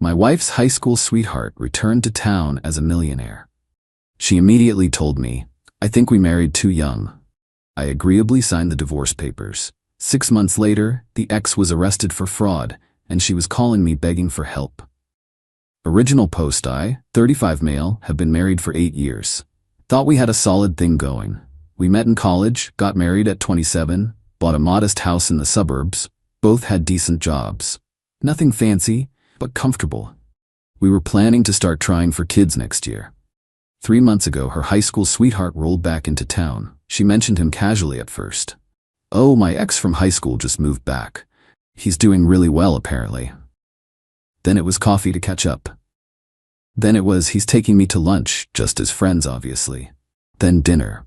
My wife's high school sweetheart returned to town as a millionaire. She immediately told me, "I think we married too young." I agreeably signed the divorce papers. 6 months later, the ex was arrested for fraud, and she was calling me begging for help. Original post: I, 35 male, have been married for 8 years. Thought we had a solid thing going. We met in college, got married at 27, bought a modest house in the suburbs, both had decent jobs. Nothing fancy, but comfortable. We were planning to start trying for kids next year. 3 months ago, her high school sweetheart rolled back into town. She mentioned him casually at first. "Oh, my ex from high school just moved back. He's doing really well, apparently." Then it was coffee to catch up. Then it was he's taking me to lunch, just as friends, obviously. Then dinner.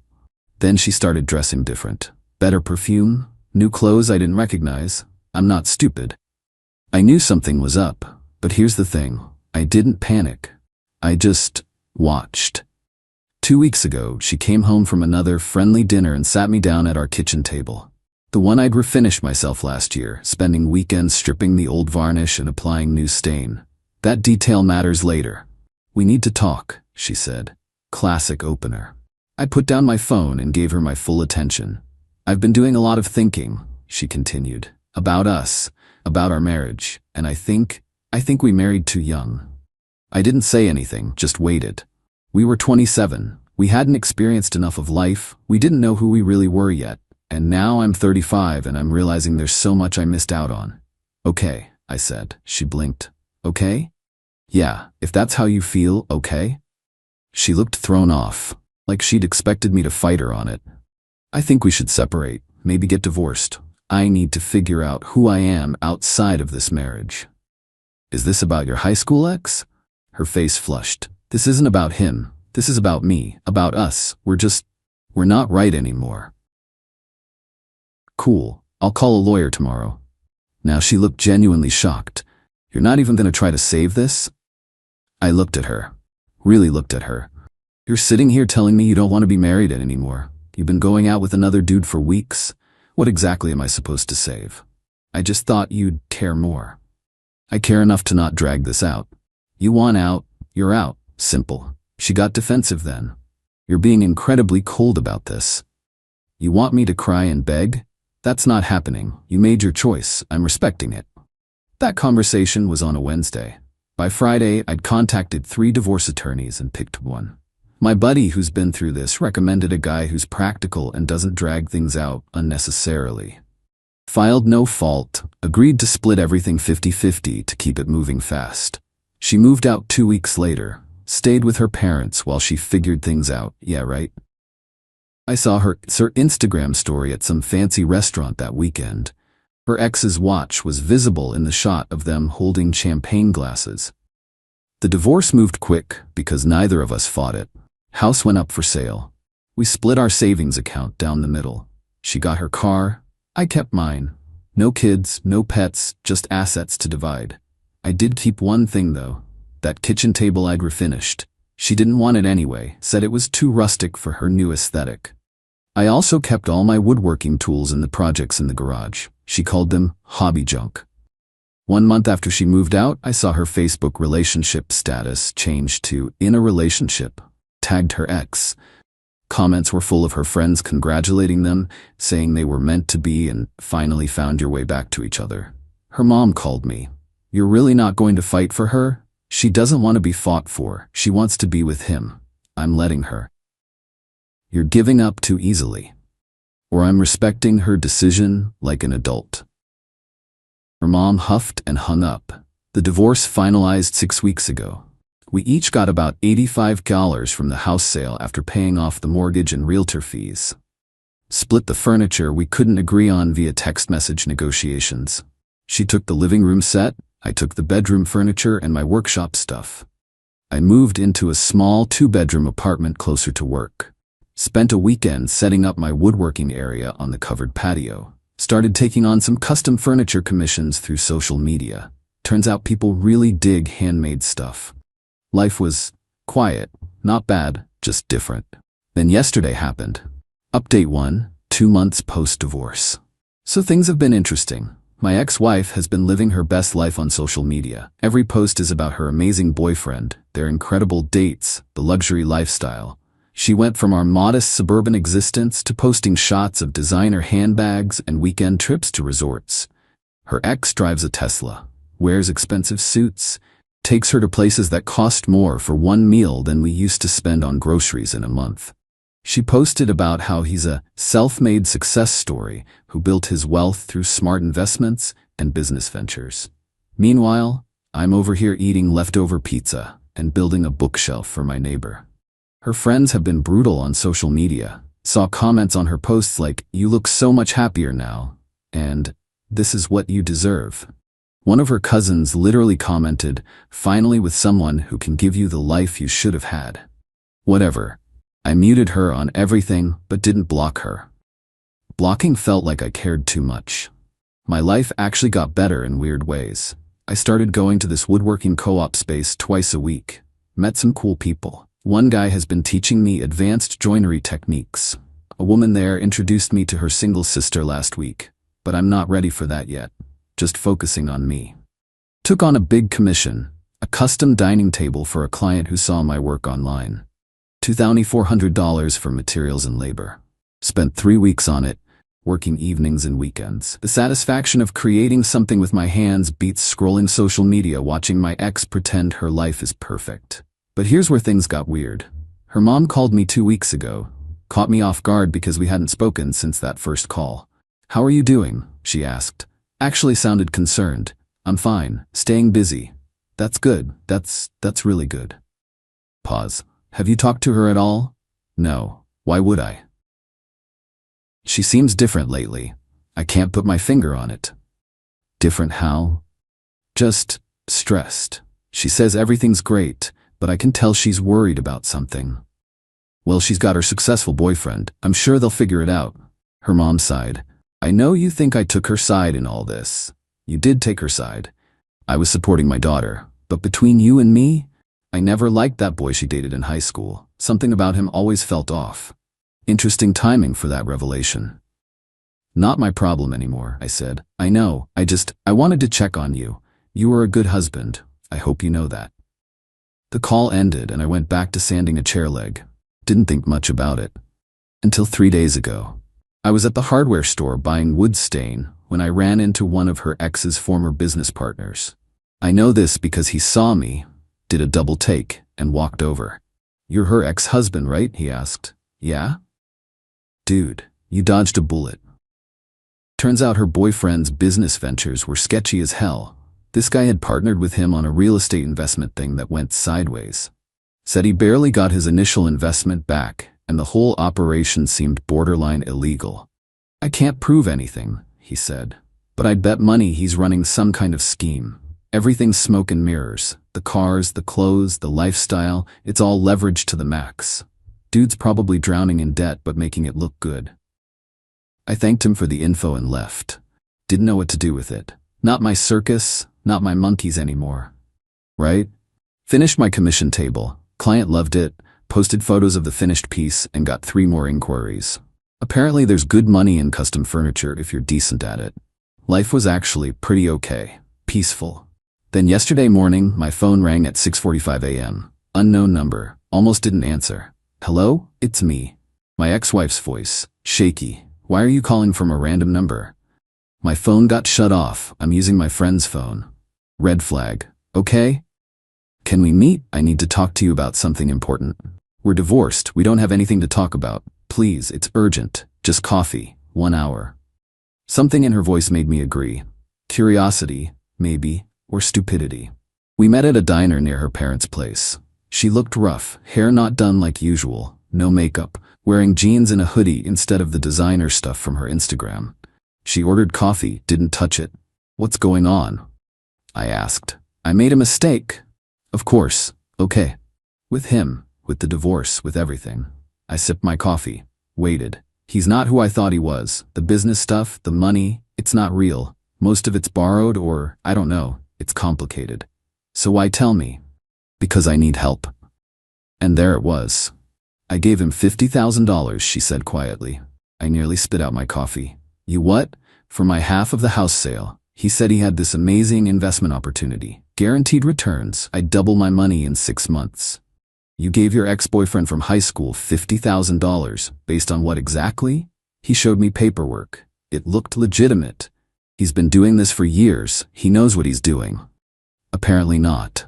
Then she started dressing different. Better perfume, new clothes I didn't recognize. I'm not stupid. I knew something was up, but here's the thing. I didn't panic. I just watched. 2 weeks ago, she came home from another friendly dinner and sat me down at our kitchen table. The one I'd refinished myself last year, spending weekends stripping the old varnish and applying new stain. "That detail matters later. We need to talk," she said. Classic opener. I put down my phone and gave her my full attention. "I've been doing a lot of thinking," she continued, "about us, about our marriage, and I think we married too young." I didn't say anything, just waited. We were 27. We hadn't experienced enough of life. We didn't know who we really were yet. And now I'm 35 and I'm realizing there's so much I missed out on. "Okay," I said. She blinked. "Okay? Yeah, if that's how you feel, okay?" She looked thrown off, like she'd expected me to fight her on it. "I think we should separate, maybe get divorced. I need to figure out who I am outside of this marriage." "Is this about your high school ex?" Her face flushed. "This isn't about him. This is about me, about us. We're not right anymore." "Cool, I'll call a lawyer tomorrow." Now she looked genuinely shocked. "You're not even gonna try to save this?" I looked at her. Really looked at her. "You're sitting here telling me you don't want to be married anymore. You've been going out with another dude for weeks. What exactly am I supposed to save?" "I just thought you'd care more." "I care enough to not drag this out. You want out, you're out. Simple." She got defensive then. "You're being incredibly cold about this. You want me to cry and beg? That's not happening. You made your choice. I'm respecting it." That conversation was on a Wednesday. By Friday, I'd contacted 3 divorce attorneys and picked one. My buddy who's been through this recommended a guy who's practical and doesn't drag things out unnecessarily. Filed no fault, agreed to split everything 50-50 to keep it moving fast. She moved out 2 weeks later, stayed with her parents while she figured things out. Yeah, right? I saw her Instagram story at some fancy restaurant that weekend. Her ex's watch was visible in the shot of them holding champagne glasses. The divorce moved quick because neither of us fought it. House went up for sale. We split our savings account down the middle. She got her car. I kept mine. No kids, no pets, just assets to divide. I did keep one thing though. That kitchen table I'd refinished. She didn't want it anyway, said it was too rustic for her new aesthetic. I also kept all my woodworking tools in the projects in the garage. She called them hobby junk. 1 month after she moved out, I saw her Facebook relationship status change to "in a relationship," tagged her ex. Comments were full of her friends congratulating them, saying they were meant to be and finally found your way back to each other. Her mom called me. "You're really not going to fight for her? She doesn't want to be fought for. She wants to be with him. I'm letting her." You're giving up too easily. Or I'm respecting her decision like an adult. Her mom huffed and hung up. The divorce finalized 6 weeks ago. We each got about $85 from the house sale after paying off the mortgage and realtor fees. Split the furniture we couldn't agree on via text message negotiations. She took the living room set, I took the bedroom furniture and my workshop stuff. I moved into a small 2-bedroom apartment closer to work. Spent a weekend setting up my woodworking area on the covered patio. Started taking on some custom furniture commissions through social media. Turns out people really dig handmade stuff. Life was quiet, not bad, just different. Then yesterday happened. Update 1, 2 months post-divorce. So things have been interesting. My ex-wife has been living her best life on social media. Every post is about her amazing boyfriend, their incredible dates, the luxury lifestyle. She went from our modest suburban existence to posting shots of designer handbags and weekend trips to resorts. Her ex drives a Tesla, wears expensive suits, takes her to places that cost more for one meal than we used to spend on groceries in a month. She posted about how he's a self-made success story who built his wealth through smart investments and business ventures. Meanwhile, I'm over here eating leftover pizza and building a bookshelf for my neighbor. Her friends have been brutal on social media, saw comments on her posts like, "You look so much happier now," and "This is what you deserve." One of her cousins literally commented, "Finally with someone who can give you the life you should have had." Whatever. I muted her on everything but didn't block her. Blocking felt like I cared too much. My life actually got better in weird ways. I started going to this woodworking co-op space twice a week. Met some cool people. One guy has been teaching me advanced joinery techniques. A woman there introduced me to her single sister last week, but I'm not ready for that yet. Just focusing on me. Took on a big commission, a custom dining table for a client who saw my work online. $2,400 for materials and labor. Spent 3 weeks on it, working evenings and weekends. The satisfaction of creating something with my hands beats scrolling social media watching my ex pretend her life is perfect. But here's where things got weird. Her mom called me 2 weeks ago, caught me off guard because we hadn't spoken since that first call. "How are you doing?" she asked. Actually sounded concerned. "I'm fine, staying busy." "That's good, that's really good." Pause. "Have you talked to her at all?" "No, why would I?" "She seems different lately. I can't put my finger on it." "Different how?" "Just stressed. She says everything's great, but I can tell she's worried about something." "Well, she's got her successful boyfriend. I'm sure they'll figure it out." Her mom sighed. "I know you think I took her side in all this. You did take her side. I was supporting my daughter, but between you and me, I never liked that boy she dated in high school. Something about him always felt off." Interesting timing for that revelation. "Not my problem anymore," I said. "I know, I wanted to check on you. You were a good husband. I hope you know that." The call ended and I went back to sanding a chair leg. Didn't think much about it. Until 3 days ago. I was at the hardware store buying wood stain when I ran into one of her ex's former business partners. I know this because he saw me, did a double take, and walked over. "You're her ex-husband, right?" he asked. "Yeah?" "Dude, you dodged a bullet." Turns out her boyfriend's business ventures were sketchy as hell. This guy had partnered with him on a real estate investment thing that went sideways. Said he barely got his initial investment back, and the whole operation seemed borderline illegal. "I can't prove anything," he said, "but I'd bet money he's running some kind of scheme. Everything's smoke and mirrors. The cars, the clothes, the lifestyle, it's all leveraged to the max. Dude's probably drowning in debt but making it look good." I thanked him for the info and left. Didn't know what to do with it. Not my circus, not my monkeys anymore. Right? Finished my commission table. Client loved it, posted photos of the finished piece, and got 3 more inquiries. Apparently there's good money in custom furniture if you're decent at it. Life was actually pretty okay. Peaceful. Then yesterday morning, my phone rang at 6:45 a.m. Unknown number. Almost didn't answer. "Hello? It's me." My ex-wife's voice. Shaky. "Why are you calling from a random number?" "My phone got shut off. I'm using my friend's phone." Red flag. "Okay? Can we meet? I need to talk to you about something important." "We're divorced. We don't have anything to talk about. Please, it's urgent. Just coffee. 1 hour." Something in her voice made me agree. Curiosity, maybe, or stupidity. We met at a diner near her parents' place. She looked rough, hair not done like usual, no makeup, wearing jeans and a hoodie instead of the designer stuff from her Instagram. She ordered coffee, didn't touch it. "What's going on?" I asked. "I made a mistake." "Of course, okay." With him, with the divorce, with everything. I sipped my coffee, waited. He's not who I thought he was. The business stuff, the money, it's not real. Most of it's borrowed or, I don't know, it's complicated. "So why tell me?" "Because I need help." And there it was. I gave him $50,000, she said quietly. I nearly spit out my coffee. "You what?" "For my half of the house sale. He said he had this amazing investment opportunity. Guaranteed returns. I'd double my money in 6 months. You gave your ex-boyfriend from high school $50,000. Based on what exactly? He showed me paperwork. It looked legitimate. He's been doing this for years. He knows what he's doing. Apparently not.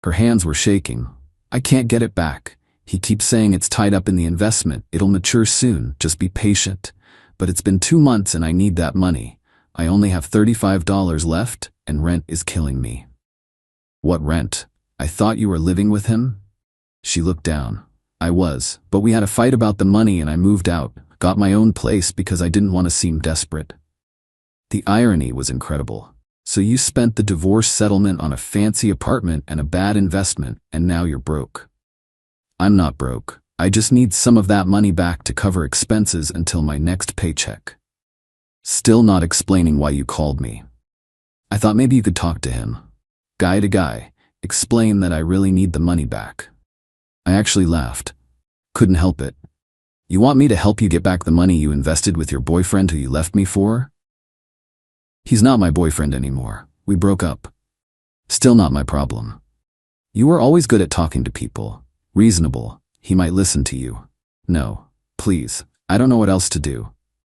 Her hands were shaking. I can't get it back. He keeps saying it's tied up in the investment. It'll mature soon. Just be patient. But it's been 2 months and I need that money. I only have $35 left and rent is killing me. What rent? I thought you were living with him? She looked down. I was, but we had a fight about the money and I moved out, got my own place because I didn't want to seem desperate. The irony was incredible. So you spent the divorce settlement on a fancy apartment and a bad investment, and now you're broke. I'm not broke. I just need some of that money back to cover expenses until my next paycheck. Still not explaining why you called me. I thought maybe you could talk to him. Guy to guy, explain that I really need the money back. I actually laughed. Couldn't help it. You want me to help you get back the money you invested with your boyfriend who you left me for? He's not my boyfriend anymore. We broke up. Still not my problem. You were always good at talking to people. Reasonable. He might listen to you. No, please. I don't know what else to do.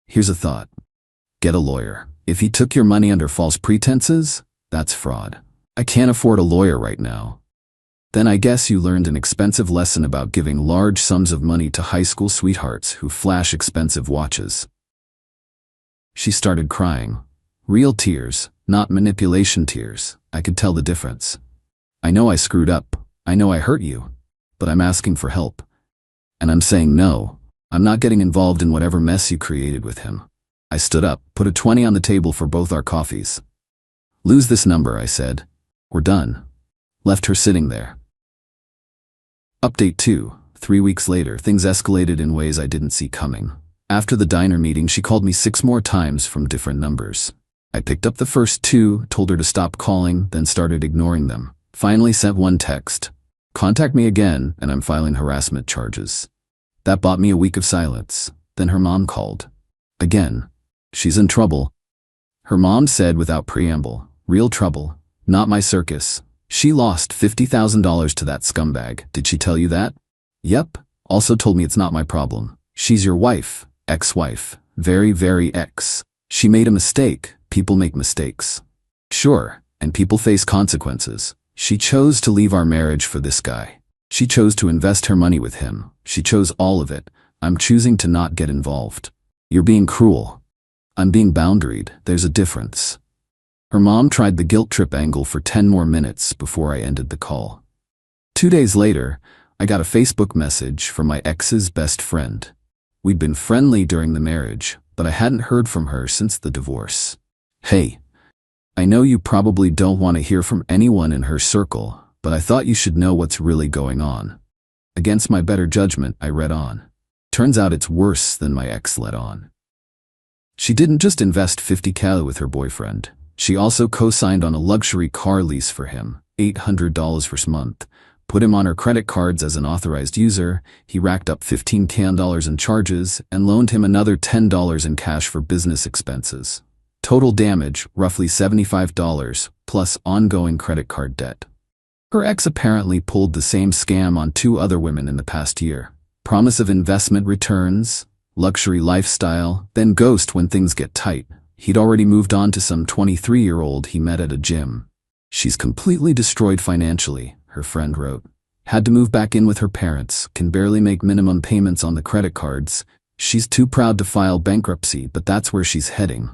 Here's a thought. Get a lawyer. If he took your money under false pretenses, that's fraud. I can't afford a lawyer right now. Then I guess you learned an expensive lesson about giving large sums of money to high school sweethearts who flash expensive watches. She started crying. Real tears, not manipulation tears. I could tell the difference. I know I screwed up. I know I hurt you. But I'm asking for help. And I'm saying no. I'm not getting involved in whatever mess you created with him. I stood up, put a 20 on the table for both our coffees. Lose this number, I said. We're done. Left her sitting there. Update 2. 3 weeks later, things escalated in ways I didn't see coming. After the diner meeting, she called me 6 more times from different numbers. I picked up the first 2, told her to stop calling, then started ignoring them. Finally sent one text. Contact me again, and I'm filing harassment charges. That bought me a week of silence. Then her mom called. Again. She's in trouble. Her mom said without preamble, real trouble, not my circus. She lost $50,000 to that scumbag. Did she tell you that? Yep. Also told me it's not my problem. She's your wife, ex-wife, very ex. She made a mistake. People make mistakes. Sure, and people face consequences. She chose to leave our marriage for this guy. She chose to invest her money with him. She chose all of it. I'm choosing to not get involved. You're being cruel. I'm being boundaried. There's a difference. Her mom tried the guilt trip angle for 10 more minutes before I ended the call. 2 days later, I got a Facebook message from my ex's best friend. We'd been friendly during the marriage, but I hadn't heard from her since the divorce. Hey, I know you probably don't want to hear from anyone in her circle, but I thought you should know what's really going on. Against my better judgment, I read on. Turns out it's worse than my ex let on. She didn't just invest $50,000 with her boyfriend. She also co-signed on a luxury car lease for him, $800 per month, put him on her credit cards as an authorized user, he racked up $15,000 in charges, and loaned him another $10 in cash for business expenses. Total damage, roughly $75, plus ongoing credit card debt. Her ex apparently pulled the same scam on 2 other women in the past year. Promise of investment returns, luxury lifestyle, then ghost when things get tight. He'd already moved on to some 23-year-old he met at a gym. She's completely destroyed financially, her friend wrote. Had to move back in with her parents, can barely make minimum payments on the credit cards. She's too proud to file bankruptcy, but that's where she's heading.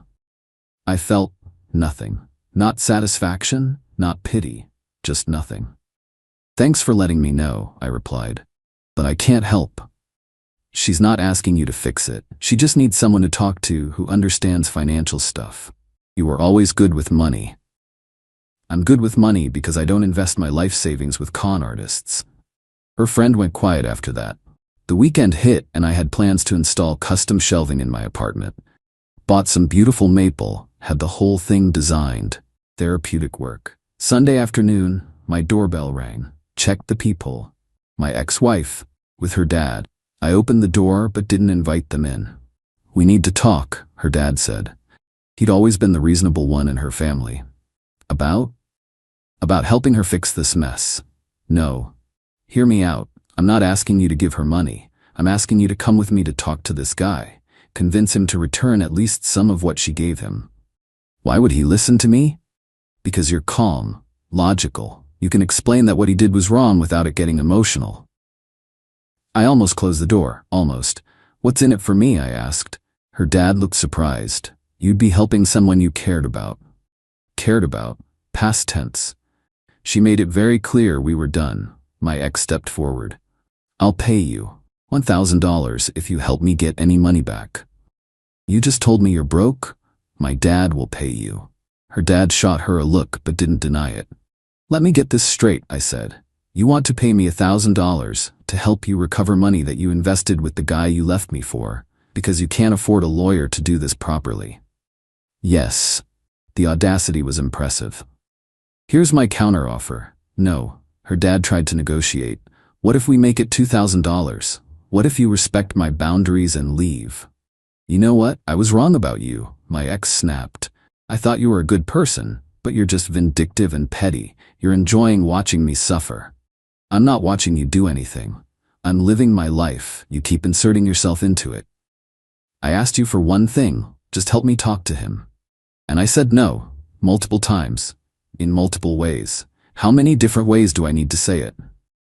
I felt nothing. Not satisfaction, not pity, just nothing. Thanks for letting me know, I replied. But I can't help. She's not asking you to fix it. She just needs someone to talk to who understands financial stuff. You were always good with money. I'm good with money because I don't invest my life savings with con artists. Her friend went quiet after that. The weekend hit and I had plans to install custom shelving in my apartment. Bought some beautiful maple, had the whole thing designed. Therapeutic work. Sunday afternoon, my doorbell rang. Checked the peephole. My ex-wife, with her dad. I opened the door but didn't invite them in. We need to talk, her dad said. He'd always been the reasonable one in her family. About? About helping her fix this mess. No. Hear me out. I'm not asking you to give her money. I'm asking you to come with me to talk to this guy. Convince him to return at least some of what she gave him. Why would he listen to me? Because you're calm, logical. You can explain that what he did was wrong without it getting emotional. I almost closed the door, almost. What's in it for me, I asked. Her dad looked surprised. You'd be helping someone you cared about. Cared about? Past tense. She made it very clear we were done. My ex stepped forward. I'll pay you $1,000 if you help me get any money back. You just told me you're broke? My dad will pay you. Her dad shot her a look but didn't deny it. Let me get this straight, I said. You want to pay me $1,000 to help you recover money that you invested with the guy you left me for, because you can't afford a lawyer to do this properly. Yes. The audacity was impressive. Here's my counteroffer. No. Her dad tried to negotiate. What if we make it $2,000? What if you respect my boundaries and leave? You know what? I was wrong about you, my ex snapped. I thought you were a good person, but you're just vindictive and petty. You're enjoying watching me suffer. I'm not watching you do anything. I'm living my life. You keep inserting yourself into it. I asked you for one thing. Just help me talk to him. And I said no, multiple times, in multiple ways. How many different ways do I need to say it?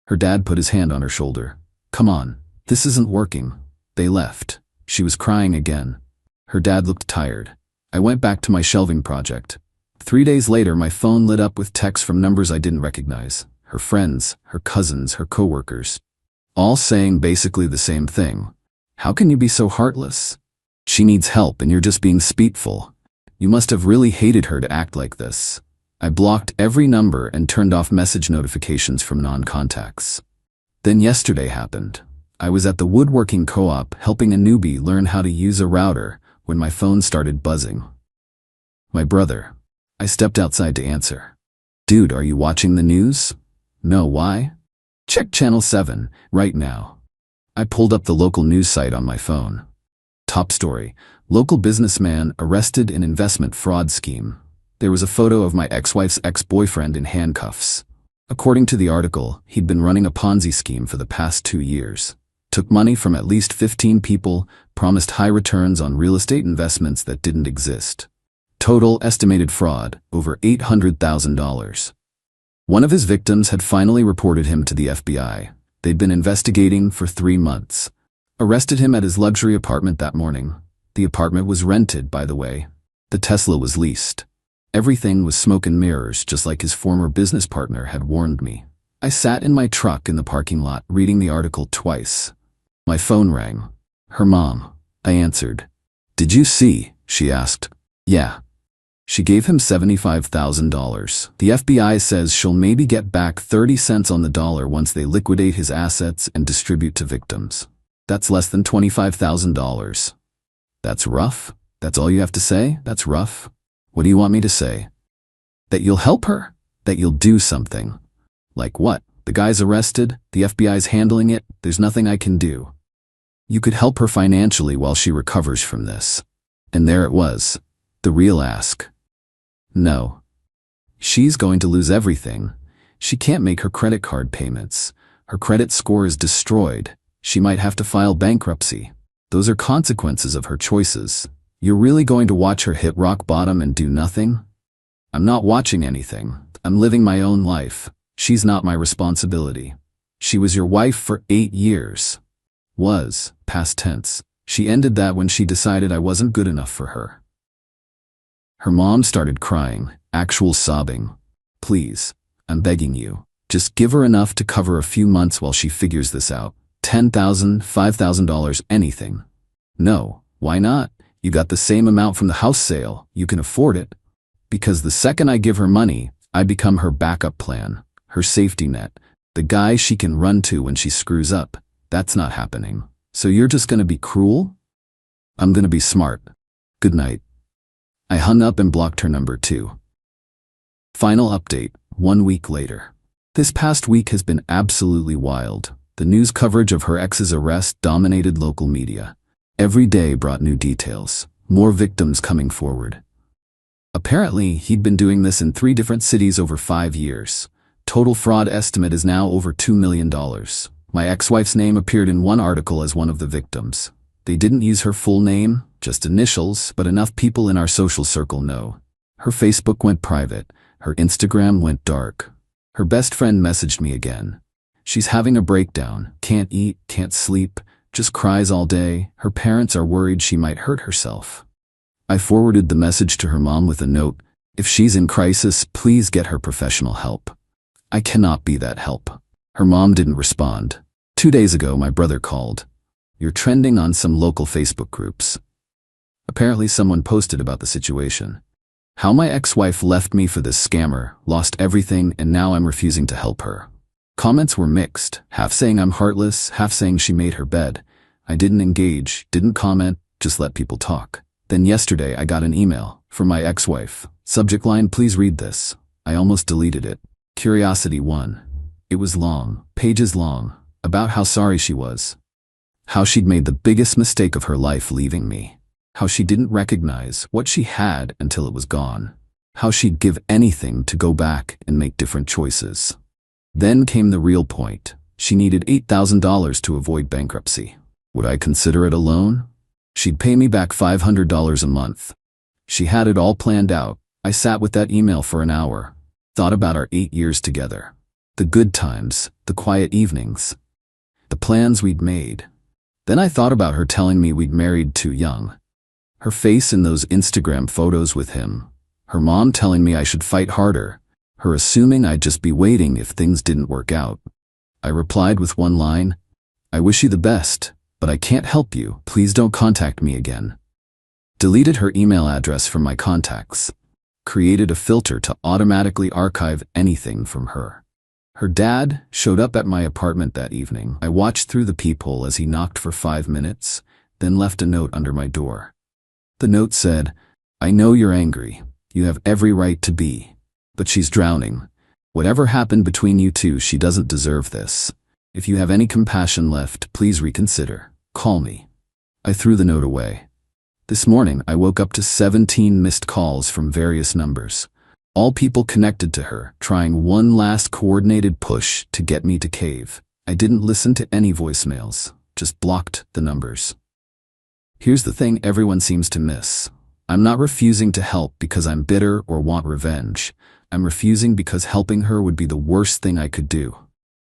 Her dad put his hand on her shoulder. Come on, this isn't working. They left. She was crying again. Her dad looked tired. I went back to my shelving project. 3 days later, my phone lit up with texts from numbers I didn't recognize. Her friends, her cousins, her coworkers. All saying basically the same thing. How can you be so heartless? She needs help and you're just being spiteful. You must have really hated her to act like this. I blocked every number and turned off message notifications from non-contacts. Then yesterday happened. I was at the woodworking co-op helping a newbie learn how to use a router when my phone started buzzing. My brother. I stepped outside to answer. Dude, are you watching the news? No, why? Check Channel 7, right now. I pulled up the local news site on my phone. Top story. Local businessman arrested in investment fraud scheme. There was a photo of my ex-wife's ex-boyfriend in handcuffs. According to the article, he'd been running a Ponzi scheme for the past 2 years. Took money from at least 15 people, promised high returns on real estate investments that didn't exist. Total estimated fraud, over $800,000. One of his victims had finally reported him to the FBI. They'd been investigating for 3 months. Arrested him at his luxury apartment that morning. The apartment was rented, by the way. The Tesla was leased. Everything was smoke and mirrors, just like his former business partner had warned me. I sat in my truck in the parking lot, reading the article twice. My phone rang. Her mom. I answered. Did you see? She asked. Yeah. She gave him $75,000. The FBI says she'll maybe get back 30 cents on the dollar once they liquidate his assets and distribute to victims. That's less than $25,000. That's rough? That's all you have to say? That's rough? What do you want me to say? That you'll help her? That you'll do something? Like what? The guy's arrested, the FBI's handling it, there's nothing I can do. You could help her financially while she recovers from this. And there it was. The real ask. No. She's going to lose everything. She can't make her credit card payments. Her credit score is destroyed. She might have to file bankruptcy. Those are consequences of her choices. You're really going to watch her hit rock bottom and do nothing? I'm not watching anything. I'm living my own life. She's not my responsibility. She was your wife for 8 years. Was, past tense. She ended that when she decided I wasn't good enough for her. Her mom started crying, actual sobbing. Please, I'm begging you. Just give her enough to cover a few months while she figures this out. $10,000, $5,000, anything. No, why not? You got the same amount from the house sale. You can afford it. Because the second I give her money, I become her backup plan, her safety net, the guy she can run to when she screws up. That's not happening. So you're just gonna be cruel? I'm gonna be smart. Good night. I hung up and blocked her number too. Final update, 1 week later. This past week has been absolutely wild. The news coverage of her ex's arrest dominated local media. Every day brought new details, more victims coming forward. Apparently, he'd been doing this in 3 different cities over 5 years. Total fraud estimate is now over $2 million. My ex-wife's name appeared in one article as one of the victims. They didn't use her full name, just initials, but enough people in our social circle know. Her Facebook went private. Her Instagram went dark. Her best friend messaged me again. She's having a breakdown, can't eat, can't sleep, just cries all day. Her parents are worried she might hurt herself. I forwarded the message to her mom with a note, "If she's in crisis, please get her professional help." I cannot be that help. Her mom didn't respond. 2 days ago, my brother called. "You're trending on some local Facebook groups." Apparently someone posted about the situation. How my ex-wife left me for this scammer, lost everything, and now I'm refusing to help her. Comments were mixed, half saying I'm heartless, half saying she made her bed. I didn't engage, didn't comment, just let people talk. Then yesterday I got an email from my ex-wife. Subject line, "Please read this." I almost deleted it. Curiosity 1. It was long, pages long, about how sorry she was. How she'd made the biggest mistake of her life leaving me. How she didn't recognize what she had until it was gone. How she'd give anything to go back and make different choices. Then came the real point. She needed $8,000 to avoid bankruptcy. Would I consider it a loan? She'd pay me back $500 a month. She had it all planned out. I sat with that email for an hour. Thought about our 8 years together. The good times, the quiet evenings, the plans we'd made. Then I thought about her telling me we'd married too young. Her face in those Instagram photos with him. Her mom telling me I should fight harder. Her assuming I'd just be waiting if things didn't work out. I replied with one line, "I wish you the best, but I can't help you. Please don't contact me again." Deleted her email address from my contacts. Created a filter to automatically archive anything from her. Her dad showed up at my apartment that evening. I watched through the peephole as he knocked for 5 minutes, then left a note under my door. The note said, "I know you're angry. You have every right to be. But she's drowning. Whatever happened between you two, she doesn't deserve this. If you have any compassion left, please reconsider. Call me." I threw the note away. This morning, I woke up to 17 missed calls from various numbers. All people connected to her, trying one last coordinated push to get me to cave. I didn't listen to any voicemails, just blocked the numbers. Here's the thing everyone seems to miss. I'm not refusing to help because I'm bitter or want revenge. I'm refusing because helping her would be the worst thing I could do.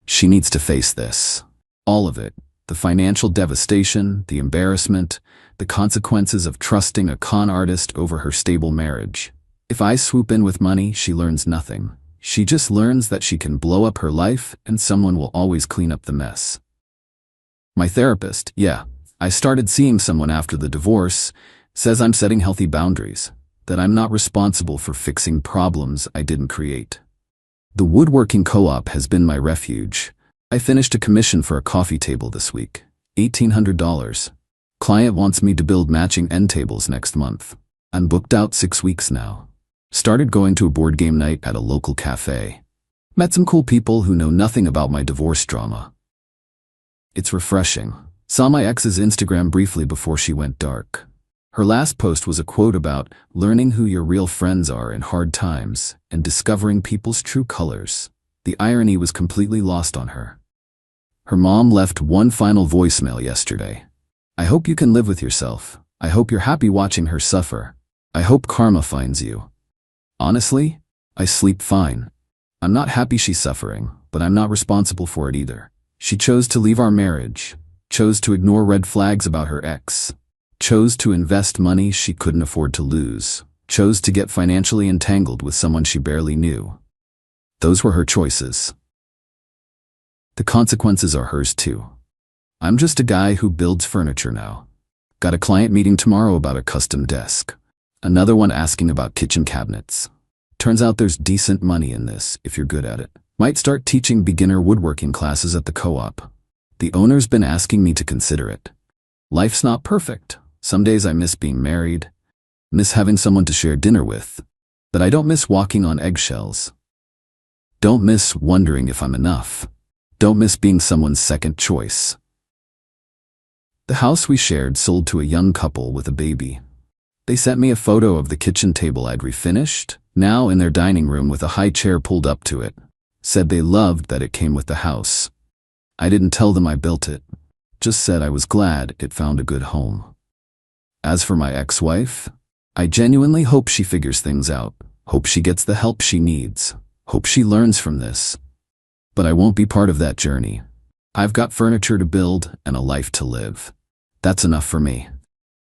She needs to face this. All of it. The financial devastation, the embarrassment, the consequences of trusting a con artist over her stable marriage. If I swoop in with money, she learns nothing. She just learns that she can blow up her life and someone will always clean up the mess. My therapist, I started seeing someone after the divorce, says I'm setting healthy boundaries, that I'm not responsible for fixing problems I didn't create. The woodworking co-op has been my refuge. I finished a commission for a coffee table this week, $1,800. Client wants me to build matching end tables next month. I'm booked out 6 weeks now. Started going to a board game night at a local cafe. Met some cool people who know nothing about my divorce drama. It's refreshing. Saw my ex's Instagram briefly before she went dark. Her last post was a quote about learning who your real friends are in hard times and discovering people's true colors. The irony was completely lost on her. Her mom left one final voicemail yesterday. "I hope you can live with yourself. I hope you're happy watching her suffer. I hope karma finds you." Honestly, I sleep fine. I'm not happy she's suffering, but I'm not responsible for it either. She chose to leave our marriage, chose to ignore red flags about her ex, chose to invest money she couldn't afford to lose, chose to get financially entangled with someone she barely knew. Those were her choices. The consequences are hers too. I'm just a guy who builds furniture now. Got a client meeting tomorrow about a custom desk. Another one asking about kitchen cabinets. Turns out there's decent money in this if you're good at it. Might start teaching beginner woodworking classes at the co-op. The owner's been asking me to consider it. Life's not perfect. Some days I miss being married, miss having someone to share dinner with, but I don't miss walking on eggshells. Don't miss wondering if I'm enough. Don't miss being someone's second choice. The house we shared sold to a young couple with a baby. They sent me a photo of the kitchen table I'd refinished, now in their dining room with a high chair pulled up to it. Said they loved that it came with the house. I didn't tell them I built it. Just said I was glad it found a good home. As for my ex-wife, I genuinely hope she figures things out. Hope she gets the help she needs. Hope she learns from this. But I won't be part of that journey. I've got furniture to build and a life to live. That's enough for me.